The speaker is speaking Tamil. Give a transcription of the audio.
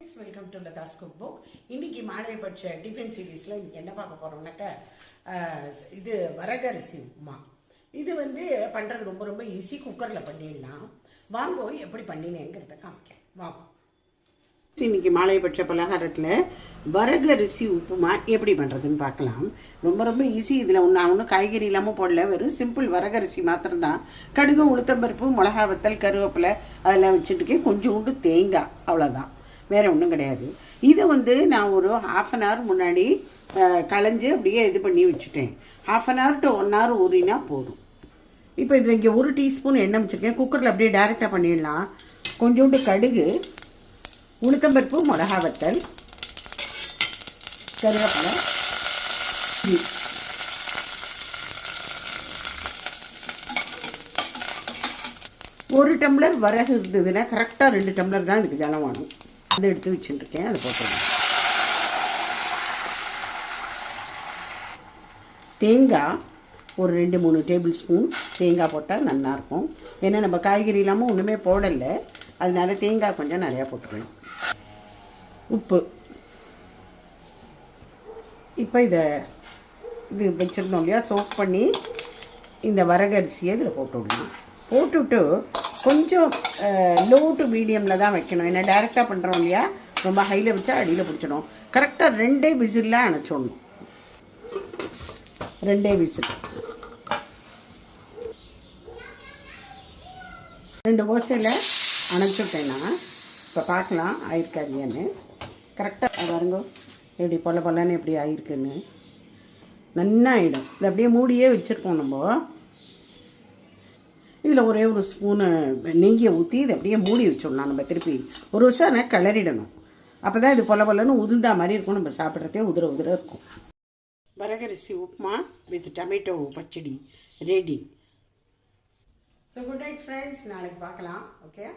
Friends, welcome to Latha's cook book. இன்றைக்கி மாலையபட்ச டிஃபன் சீரீஸில் இன்றைக்கி என்ன பார்க்க போகிறோம்னாக்கா இது வரகரிசி உப்புமா. இது பண்ணுறது ரொம்ப ரொம்ப ஈஸி. குக்கரில் பண்ணிடலாம். வாங்கோ எப்படி பண்ணினேங்கிறத காமிக்கிறேன். வாங்க. இன்றைக்கி மாலையபட்ச பலகாரத்தில் வரகரிசி உப்புமா எப்படி பண்ணுறதுன்னு பார்க்கலாம். ரொம்ப ரொம்ப ஈஸி. இதில் ஒன்றும் காய்கறி இல்லாமல் போடல, வெறும் சிம்பிள் வரகரிசி மாத்திரம்தான். கடுகு, உளுத்தம்பருப்பு, மிளகா வத்தல், கருவேப்பிலை அதெல்லாம் வச்சுட்டுக்கேன். கொஞ்சோண்டு தேங்காய், அவ்வளோதான், வேறு ஒன்றும் கிடையாது. இதை நான் ஒரு 1/2 அன் ஹவர் முன்னாடி களைஞ்சி அப்படியே இது பண்ணி வச்சுட்டேன். 1/2 அன் ஹவர் டு 1 ஹவர் ஊறினா போதும். இப்போ இதில் இங்கே 1 டீஸ்பூன் எண்ணெய் வச்சுருக்கேன். குக்கரில் அப்படியே டைரெக்டாக பண்ணிடலாம். கொஞ்சோண்டு கடுகு, உளுத்தம்பருப்பு, மிளகா வத்தல், கருவேப்பிலை, 1 டம்ளர் வரகு இருந்ததுன்னா கரெக்டாக 2 டம்ளர் தான் இதுக்கு ஜலம் வேணும். அதை எடுத்து வச்சுட்டுருக்கேன். அதை போட்டுருவேன். தேங்காய் ஒரு 2-3 டேபிள் ஸ்பூன் தேங்காய் போட்டால் நல்லாயிருக்கும். ஏன்னா நம்ம காய்கறி இல்லாமல் ஒன்றுமே போடலை, அதனால தேங்காய் கொஞ்சம் நிறையா போட்டுருவேன். உப்பு. இப்போ இது வச்சுருந்தோம் இல்லையா, சோப் பண்ணி இந்த வரகரிசியை இதில் போட்டு விடணும். போட்டுவிட்டு கொஞ்சம் லோ டு மீடியமில் தான் வைக்கணும். ஏன்னா டைரெக்டாக பண்ணுறோம் இல்லையா, ரொம்ப ஹையில் வச்சா அடியில் பிடிச்சிடும். கரெக்டாக 2 விசிலில் அணைச்சிடணும். 2 விசில், 2 ஓசையில் அணைச்சிட்டேன்னா இப்போ பார்க்கலாம் ஆயிருக்காதியான்னு. கரெக்டாக பாருங்க எப்படி பொலன்னு எப்படி ஆயிருக்குன்னு. நல்லா ஆகிடும். இது அப்படியே மூடியே வச்சுருக்கோம். நம்ம இதில் ஒரே 1 ஸ்பூனு நெய்யை ஊற்றி இதை அப்படியே மூடி வச்சிடலாம். நம்ம திருப்பி ஒரு வருஷம் கிளறிடணும். அப்போ தான் இது பொலன்னு உதிர்ந்தா மாதிரி இருக்கும். நம்ம சாப்பிட்றதே உதிர இருக்கும். வரகரிசி upma with tomato pachadi ready. So good night friends, நாளைக்கு பார்க்கலாம். ஓகே.